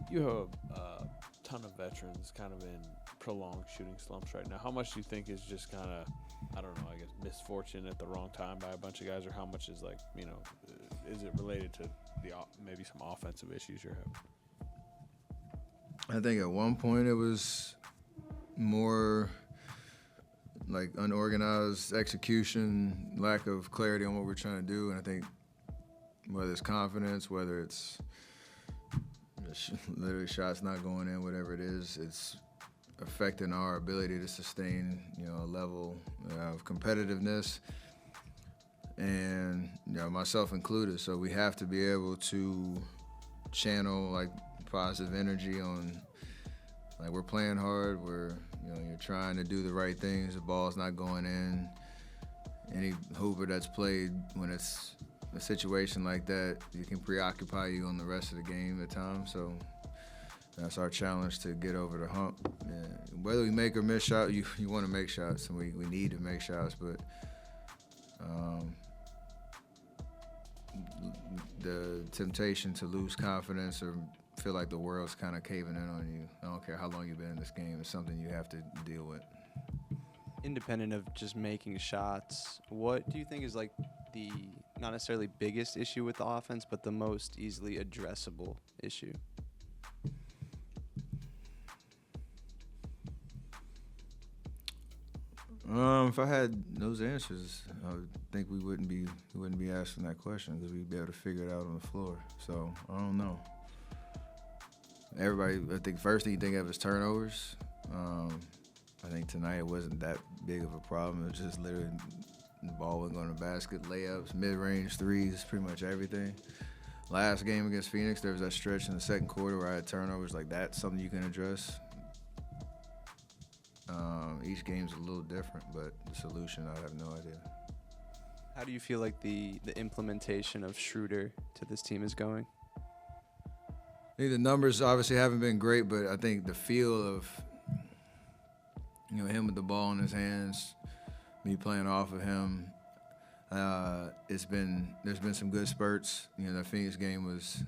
You have a ton of veterans kind of in prolonged shooting slumps right now. How much do you think is just kind of, I don't know, I guess misfortune at the wrong time by a bunch of guys, or how much is like, is it related to maybe some offensive issues you're having? I think at one point it was more like unorganized execution, lack of clarity on what we're trying to do, and I think whether it's confidence, whether it's literally shots not going in, whatever it is, it's affecting our ability to sustain, a level of competitiveness, and myself included. So we have to be able to channel like positive energy on, like, we're playing hard, you're trying to do the right things, the ball's not going in. Any hooper that's played, when it's a situation like that, it can preoccupy you on the rest of the game at times. So that's our challenge, to get over the hump. Yeah. Whether we make or miss shots, you want to make shots, and we need to make shots, but the temptation to lose confidence or feel like the world's kind of caving in on you, I don't care how long you've been in this game, it's something you have to deal with. Independent of just making shots, what do you think is like the not necessarily biggest issue with the offense, but the most easily addressable issue? If I had those answers, I would think we wouldn't be asking that question, because we'd be able to figure it out on the floor. So I don't know. Everybody, I think first thing you think of is turnovers. I think tonight it wasn't that big of a problem. It was just literally the ball wasn't going to the basket, layups, mid-range threes, pretty much everything. Last game against Phoenix, there was that stretch in the second quarter where I had turnovers. Like, that's something you can address. Each game's a little different, but the solution, I have no idea. How do you feel like the implementation of Schroeder to this team is going? I think the numbers obviously haven't been great, but I think the feel of him with the ball in his hands, me playing off of him, there's been some good spurts. The Phoenix game was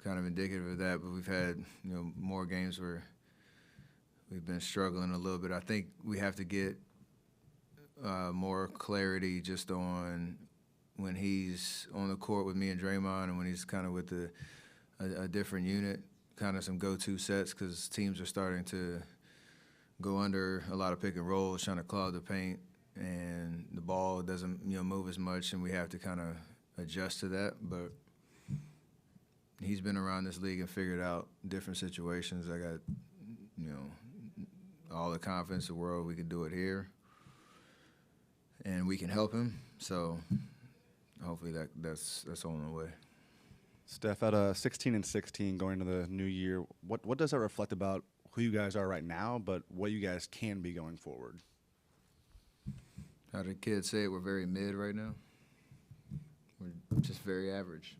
kind of indicative of that, but we've had more games where we've been struggling a little bit. I think we have to get more clarity just on when he's on the court with me and Draymond, and when he's kind of with a different unit, kind of some go-to sets, because teams are starting to go under a lot of pick and rolls, trying to clog the paint, and the ball doesn't move as much, and we have to kind of adjust to that. But he's been around this league and figured out different situations. I got all the confidence in the world we can do it here, and we can help him. So hopefully that's on the way. Steph, at 16-16 going into the new year, what does that reflect about who you guys are right now, but what you guys can be going forward? How the kids say it, we're very mid right now. We're just very average.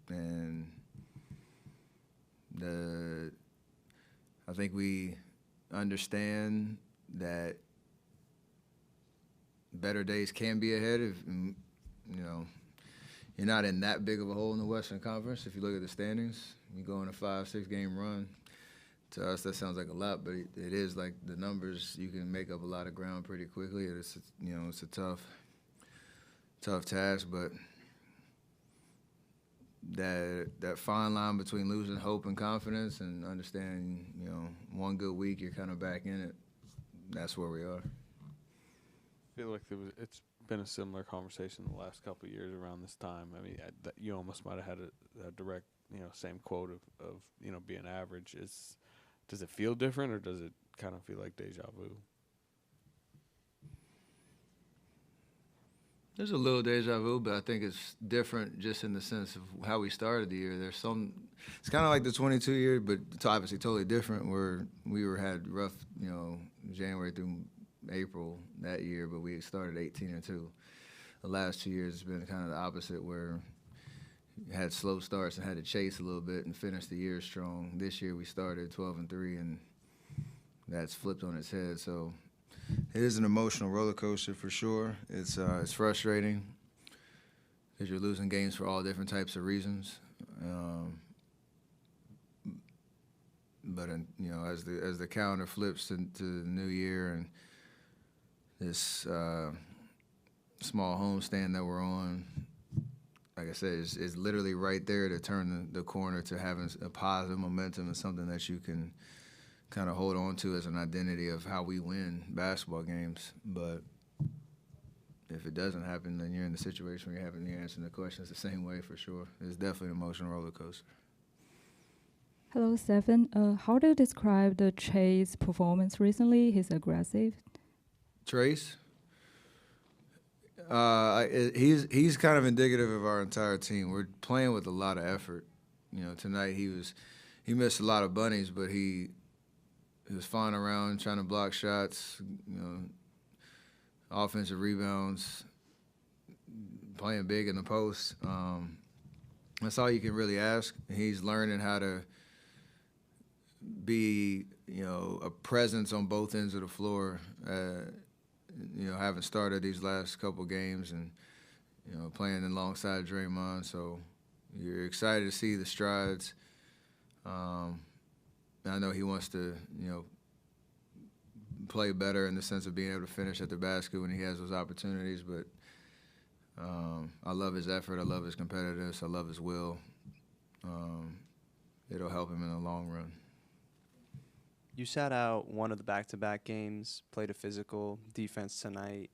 And I think we understand that better days can be ahead if, you're not in that big of a hole in the Western Conference. If you look at the standings, you go on a 5-6 game run. To us, that sounds like a lot, but it is like the numbers. You can make up a lot of ground pretty quickly. It's a tough task, but that fine line between losing hope and confidence and understanding, one good week you're kind of back in it. That's where we are. I feel like it's been a similar conversation the last couple of years around this time. I mean, you almost might have had a direct, same quote of being average. Does it feel different, or does it kind of feel like deja vu? There's a little deja vu, but I think it's different just in the sense of how we started the year. It's kind of like the 22 year, but it's obviously totally different, where we had rough, January through April that year, but we started 18-2. The last 2 years has been kind of the opposite, where we had slow starts and had to chase a little bit and finish the year strong. This year we started 12-3, and that's flipped on its head. So it is an emotional roller coaster for sure. It's frustrating because you're losing games for all different types of reasons. But as the calendar flips to the new year and this small homestand that we're on, like I said, is literally right there to turn the corner to having a positive momentum and something that you can kind of hold on to as an identity of how we win basketball games. But if it doesn't happen, then you're in the situation where you're answering the questions the same way for sure. It's definitely an emotional roller coaster. Hello, Stephen. How do you describe the Chase performance recently? He's aggressive. Trace? He's kind of indicative of our entire team. We're playing with a lot of effort. Tonight he missed a lot of bunnies, but he was flying around trying to block shots, offensive rebounds, playing big in the post. That's all you can really ask. He's learning how to be, a presence on both ends of the floor. Having started these last couple games and, playing alongside Draymond. So you're excited to see the strides. I know he wants to, play better in the sense of being able to finish at the basket when he has those opportunities. But I love his effort. I love his competitiveness. I love his will. It'll help him in the long run. You sat out one of the back-to-back games, played a physical defense tonight.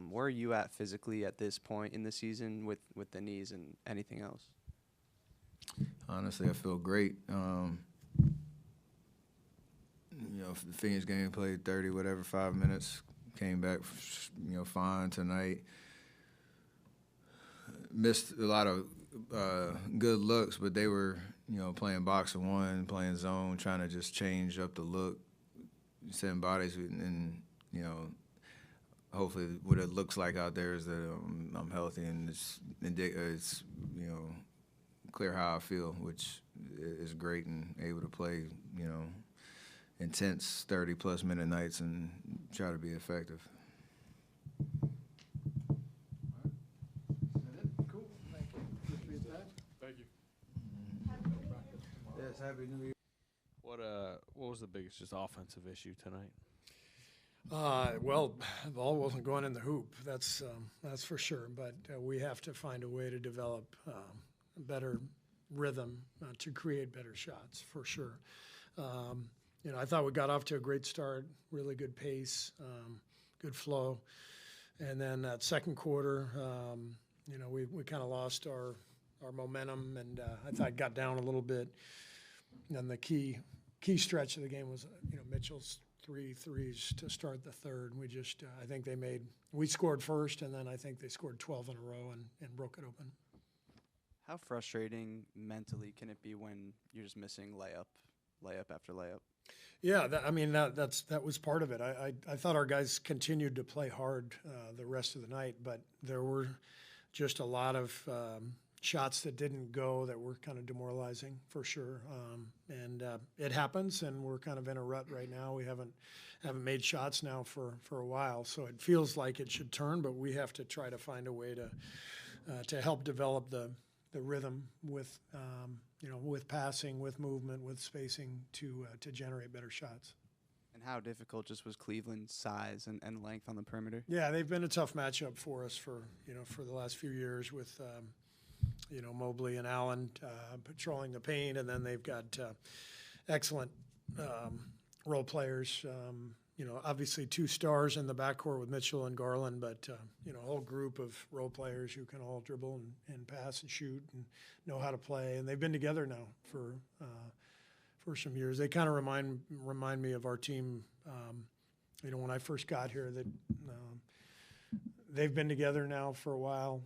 Where are you at physically at this point in the season with the knees and anything else? Honestly, I feel great. The Phoenix game, played 5 minutes, came back, fine tonight. Missed a lot of good looks, but they were, playing box and one, playing zone, trying to just change up the look, setting bodies, and hopefully what it looks like out there is that I'm healthy and it's clear how I feel, which is great, and able to play, intense 30-plus minute nights and try to be effective. Yes, Happy New Year. What was the biggest just offensive issue tonight? Well, the ball wasn't going in the hoop. That's for sure. But we have to find a way to develop a better rhythm to create better shots, for sure. I thought we got off to a great start, really good pace, good flow. And then that second quarter, we kind of lost our momentum, and I thought got down a little bit. And the key stretch of the game was, Mitchell's 3 threes to start the third. We just, I think we scored first, and then I think they scored 12 in a row and broke it open. How frustrating mentally can it be when you're just missing layup after layup? Yeah, that was part of it. I thought our guys continued to play hard the rest of the night, but there were just a lot of shots that didn't go that were kind of demoralizing, for sure. And it happens, and we're kind of in a rut right now. We haven't made shots now for a while, so it feels like it should turn, but we have to try to find a way to help develop the rhythm with with passing, with movement, with spacing to generate better shots. And how difficult just was Cleveland's size and length on the perimeter? Yeah, they've been a tough matchup for us for the last few years with Mobley and Allen patrolling the paint, and then they've got excellent role players. Obviously 2 stars in the backcourt with Mitchell and Garland, but a whole group of role players who can all dribble and pass and shoot and know how to play. And they've been together now for some years. They kind of remind me of our team. When I first got here, that they've been together now for a while,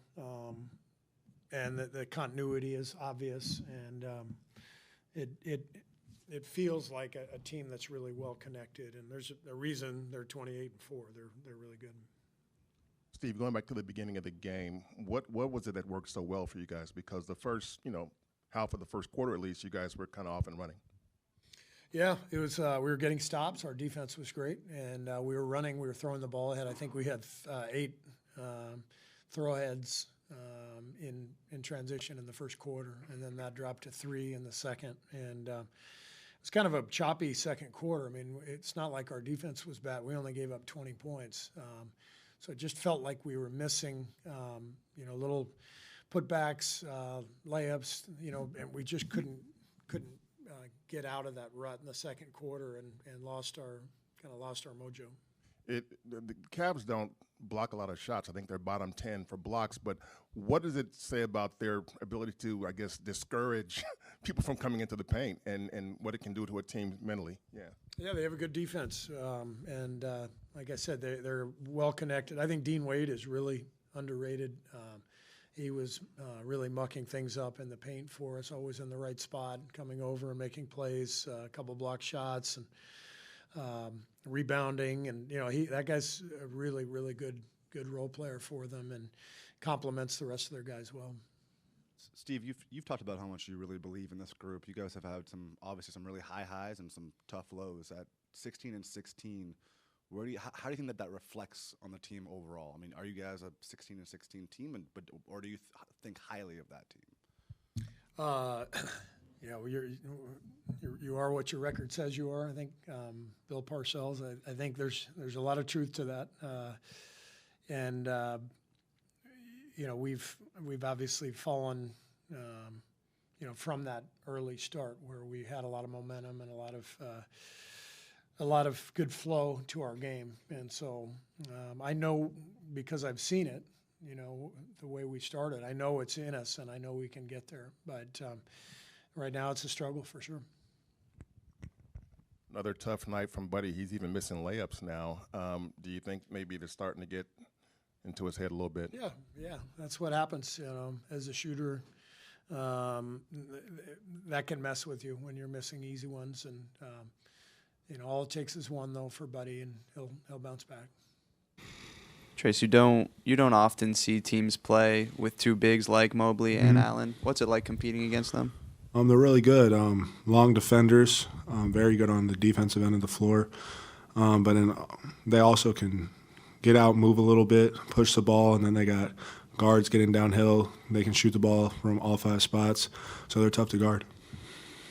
and the continuity is obvious, and it feels like a team that's really well connected, and there's a reason they're 28-4. They're really good. Steve, going back to the beginning of the game, what was it that worked so well for you guys? Because the first, half of the first quarter at least, you guys were kind of off and running. Yeah, it was. We were getting stops. Our defense was great, and we were running. We were throwing the ball ahead. I think we had 8 throw aheads in transition in the first quarter, and then that dropped to 3 in the second. And it's kind of a choppy second quarter. I mean, it's not like our defense was bad. We only gave up 20 points. So it just felt like we were missing, little putbacks, layups, and we just couldn't get out of that rut in the second quarter and lost our mojo. The Cavs don't block a lot of shots. I think they're bottom 10 for blocks. But what does it say about their ability to, I guess, discourage people from coming into the paint and what it can do to a team mentally? Yeah, they have a good defense. And like I said, they're well connected. I think Dean Wade is really underrated. He was really mucking things up in the paint for us, always in the right spot, coming over and making plays, a couple block shots and rebounding. And, that guy's a really, really good role player for them and complements the rest of their guys well. Steve, you've talked about how much you really believe in this group. You guys have had obviously some really high highs and some tough lows. At 16-16, how do you think that reflects on the team overall? I mean, are you guys a 16-16 team, or do you think highly of that team? You are what your record says you are. I think Bill Parcells. I think there's a lot of truth to that, and we've obviously fallen, from that early start where we had a lot of momentum and a lot of good flow to our game, and so I know because I've seen it, the way we started. I know it's in us, and I know we can get there, but. Right now, it's a struggle for sure. Another tough night from Buddy. He's even missing layups now. Do you think maybe they're starting to get into his head a little bit? Yeah, that's what happens. As a shooter, that can mess with you when you're missing easy ones. And all it takes is one though for Buddy, and he'll bounce back. Trace, you don't often see teams play with two bigs like Mobley and Allen. What's it like competing against them? They're really good. Long defenders, very good on the defensive end of the floor. But they also can get out, move a little bit, push the ball, and then they got guards getting downhill. They can shoot the ball from all 5 spots, so they're tough to guard.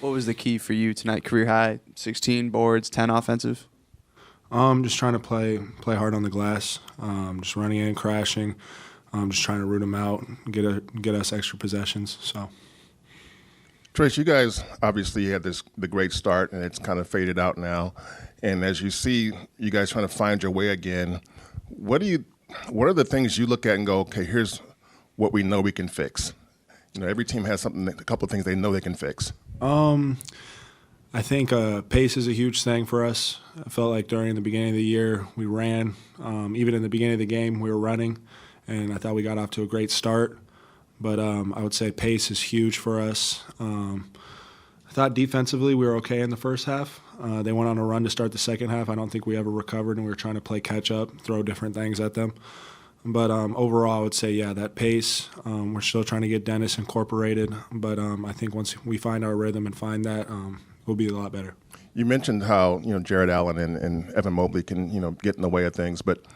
What was the key for you tonight? Career high, 16 boards, 10 offensive? Just trying to play hard on the glass, just running in, crashing, just trying to root them out, get us extra possessions. So. Trace, you guys obviously had the great start, and it's kind of faded out now. And as you see, you guys trying to find your way again. What are the things you look at and go, okay, here's what we know we can fix? Every team has a couple of things they know they can fix. I think pace is a huge thing for us. I felt like during the beginning of the year we ran. Even in the beginning of the game we were running, and I thought we got off to a great start. But I would say pace is huge for us. I thought defensively we were okay in the first half. They went on a run to start the second half. I don't think we ever recovered, and we were trying to play catch-up, throw different things at them. But overall, I would say, that pace. We're still trying to get Dennis incorporated. But I think once we find our rhythm and find that, we'll be a lot better. You mentioned how Jared Allen and Evan Mobley can get in the way of things, but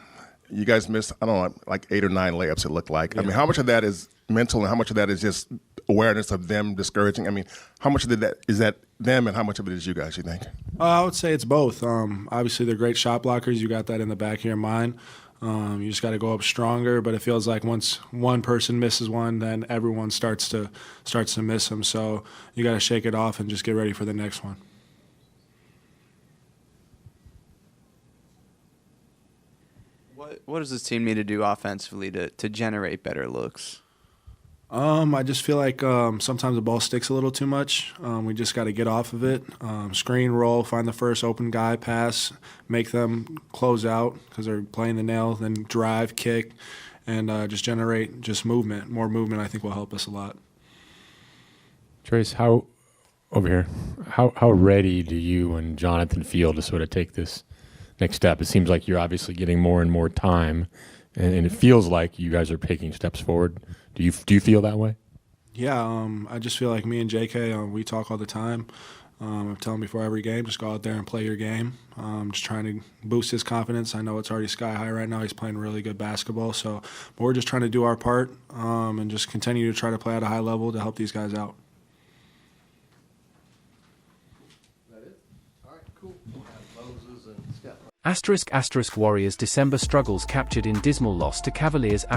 you guys missed, I don't know, like 8 or 9 layups it looked like. Yeah. I mean, how much of that is mental and how much of that is just awareness of them discouraging? I mean, how much of that is that them and how much of it is you guys, you think? I would say it's both. Obviously, they're great shot blockers. You got that in the back of your mind. You just got to go up stronger, but it feels like once one person misses one, then everyone starts to miss them. So you got to shake it off and just get ready for the next one. What does this team need to do offensively to generate better looks? I just feel like sometimes the ball sticks a little too much. We just got to get off of it. Screen, roll, find the first open guy, pass, make them close out because they're playing the nail, then drive, kick, and just generate just movement. More movement I think will help us a lot. Trace, how ready do you and Jonathan feel to sort of take this next step? It seems like you're obviously getting more and more time, and it feels like you guys are taking steps forward. Do you feel that way? Yeah, I just feel like me and JK, we talk all the time, I tell him before every game, just go out there and play your game. Just trying to boost his confidence. I know it's already sky high right now. He's playing really good basketball. So we're just trying to do our part and just continue to try to play at a high level to help these guys out. *** Warriors December struggles captured in dismal loss to Cavaliers ***.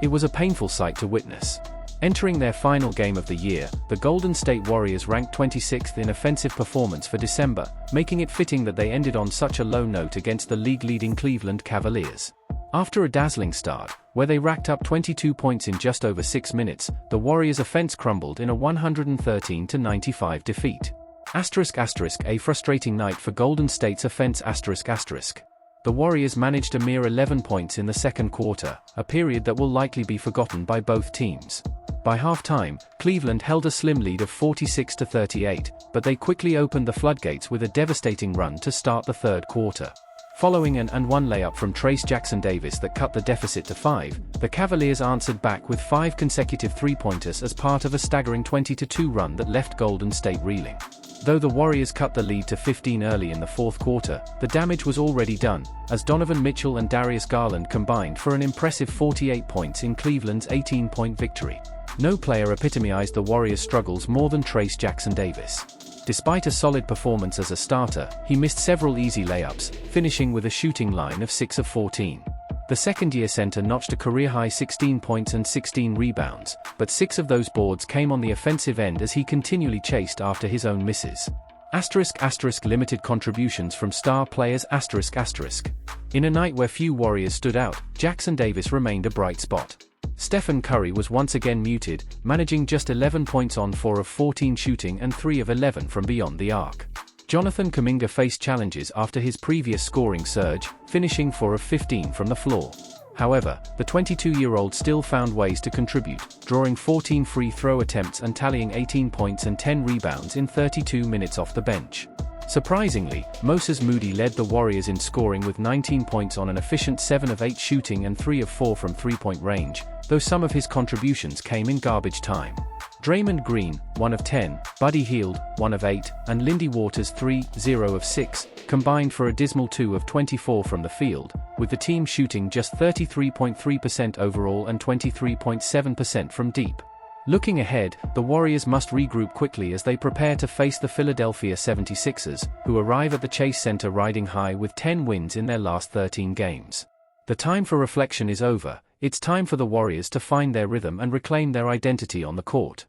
It was a painful sight to witness. Entering their final game of the year, the Golden State Warriors ranked 26th in offensive performance for December, making it fitting that they ended on such a low note against the league-leading Cleveland Cavaliers. After a dazzling start, where they racked up 22 points in just over 6 minutes, the Warriors' offense crumbled in a 113-95 defeat. **A frustrating night for Golden State's offense **. The Warriors managed a mere 11 points in the second quarter, a period that will likely be forgotten by both teams. By halftime, Cleveland held a slim lead of 46-38, but they quickly opened the floodgates with a devastating run to start the third quarter. Following an and-one layup from Trace Jackson-Davis that cut the deficit to 5, the Cavaliers answered back with 5 consecutive three-pointers as part of a staggering 20-2 run that left Golden State reeling. Though the Warriors cut the lead to 15 early in the fourth quarter, the damage was already done, as Donovan Mitchell and Darius Garland combined for an impressive 48 points in Cleveland's 18-point victory. No player epitomized the Warriors' struggles more than Trace Jackson-Davis. Despite a solid performance as a starter, he missed several easy layups, finishing with a shooting line of 6 of 14. The second-year center notched a career-high 16 points and 16 rebounds, but 6 of those boards came on the offensive end as he continually chased after his own misses. *** Limited contributions from star players ***. In a night where few Warriors stood out, Jackson-Davis remained a bright spot. Steph Curry was once again muted, managing just 11 points on 4 of 14 shooting and 3 of 11 from beyond the arc. Jonathan Kuminga faced challenges after his previous scoring surge, finishing 4 of 15 from the floor. However, the 22-year-old still found ways to contribute, drawing 14 free throw attempts and tallying 18 points and 10 rebounds in 32 minutes off the bench. Surprisingly, Moses Moody led the Warriors in scoring with 19 points on an efficient 7 of 8 shooting and 3 of 4 from three-point range, though some of his contributions came in garbage time. Draymond Green, 1 of 10, Buddy Hield, 1 of 8, and Lindy Waters 0 of 6, combined for a dismal 2 of 24 from the field, with the team shooting just 33.3% overall and 23.7% from deep. Looking ahead, the Warriors must regroup quickly as they prepare to face the Philadelphia 76ers, who arrive at the Chase Center riding high with 10 wins in their last 13 games. The time for reflection is over. It's time for the Warriors to find their rhythm and reclaim their identity on the court.